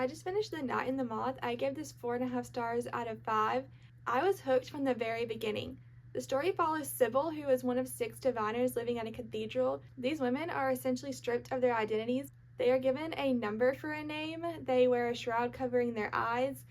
I just finished The Knight and the Moth. I gave this 4.5 stars out of 5. I was hooked from the very beginning. The story follows Sybil, who is one of 6 diviners living at a cathedral. These women are essentially stripped of their identities. They are given a number for a name, they wear a shroud covering their eyes,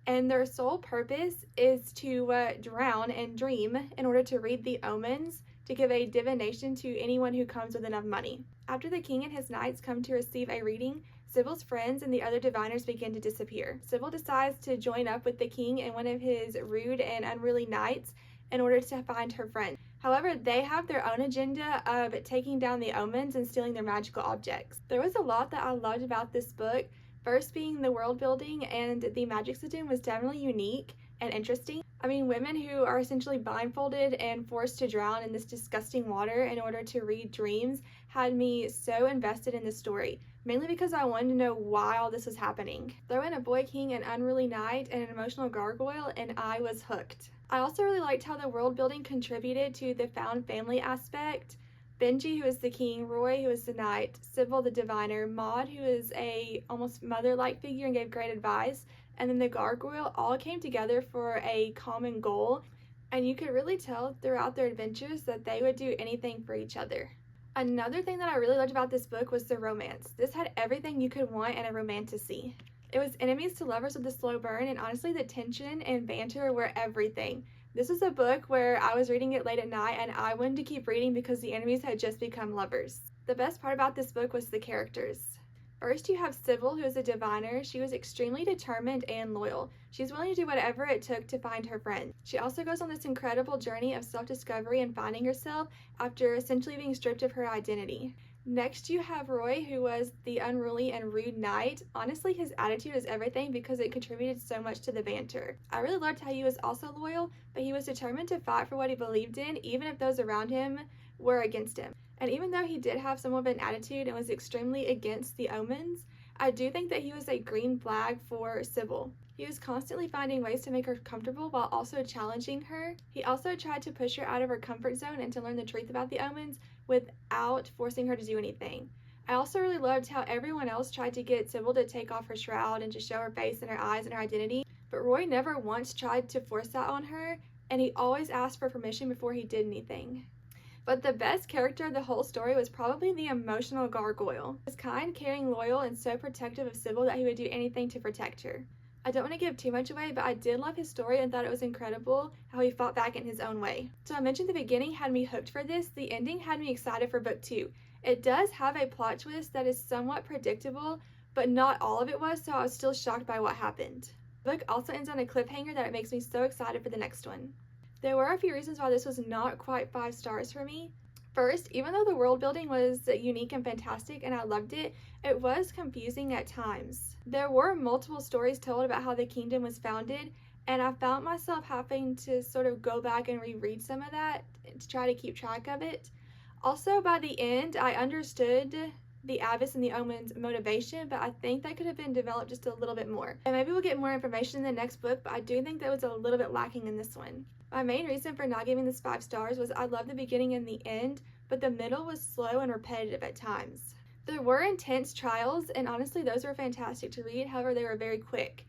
and their sole purpose is to drown and dream in order to read the omens to give a divination to anyone who comes with enough money. After the king and his knights come to receive a reading, Sybil's friends and the other diviners begin to disappear. Sybil decides to join up with the king and one of his rude and unruly knights in order to find her friends. However, they have their own agenda of taking down the omens and stealing their magical objects. There was a lot that I loved about this book. First being the world building, and the magic system was definitely unique and interesting. I mean, women who are essentially blindfolded and forced to drown in this disgusting water in order to read dreams had me so invested in the story, mainly because I wanted to know why all this was happening. Throw in a boy king, an unruly knight, and an emotional gargoyle, and I was hooked. I also really liked how the world building contributed to the found family aspect. Benji, who is the king, Roy, who is the knight, Sybil, the diviner, Maud, who is a almost mother-like figure and gave great advice, and then the gargoyle all came together for a common goal, and you could really tell throughout their adventures that they would do anything for each other. Another thing that I really loved about this book was the romance. This had everything you could want in a romantasy. It was enemies to lovers with a slow burn, and honestly the tension and banter were everything. This was a book where I was reading it late at night and I wanted to keep reading because the enemies had just become lovers. The best part about this book was the characters. First, you have Sybil, who is a diviner. She was extremely determined and loyal. She's willing to do whatever it took to find her friend. She also goes on this incredible journey of self-discovery and finding herself after essentially being stripped of her identity. Next, you have Roy, who was the unruly and rude knight. Honestly, his attitude is everything because it contributed so much to the banter. I really loved how he was also loyal, but he was determined to fight for what he believed in, even if those around him were against him. And even though he did have somewhat of an attitude and was extremely against the omens, I do think that he was a green flag for Sybil. He was constantly finding ways to make her comfortable while also challenging her. He also tried to push her out of her comfort zone and to learn the truth about the omens without forcing her to do anything. I also really loved how everyone else tried to get Sybil to take off her shroud and to show her face and her eyes and her identity, but Roy never once tried to force that on her, and he always asked for permission before he did anything. But the best character of the whole story was probably the emotional gargoyle. He was kind, caring, loyal, and so protective of Sybil that he would do anything to protect her. I don't want to give too much away, but I did love his story and thought it was incredible how he fought back in his own way. So I mentioned the beginning had me hooked for this. The ending had me excited for book 2. It does have a plot twist that is somewhat predictable, but not all of it was, so I was still shocked by what happened. The book also ends on a cliffhanger that it makes me so excited for the next one. There were a few reasons why this was not quite 5 stars for me. First, even though the world building was unique and fantastic and I loved it, it was confusing at times. There were multiple stories told about how the kingdom was founded, and I found myself having to sort of go back and reread some of that to try to keep track of it. Also, by the end, I understood the Abbess and the Omen's motivation, but I think that could have been developed just a little bit more. And maybe we'll get more information in the next book, but I do think that was a little bit lacking in this one. My main reason for not giving this 5 stars was I loved the beginning and the end, but the middle was slow and repetitive at times. There were intense trials, and honestly those were fantastic to read, however they were very quick.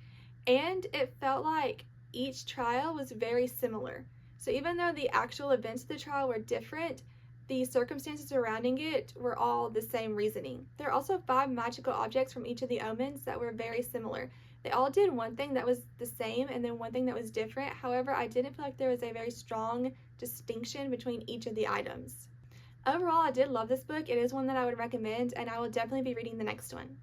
And it felt like each trial was very similar. So even though the actual events of the trial were different, the circumstances surrounding it were all the same reasoning. There are also 5 magical objects from each of the omens that were very similar. They all did one thing that was the same and then one thing that was different. However, I didn't feel like there was a very strong distinction between each of the items. Overall, I did love this book. It is one that I would recommend, and I will definitely be reading the next one.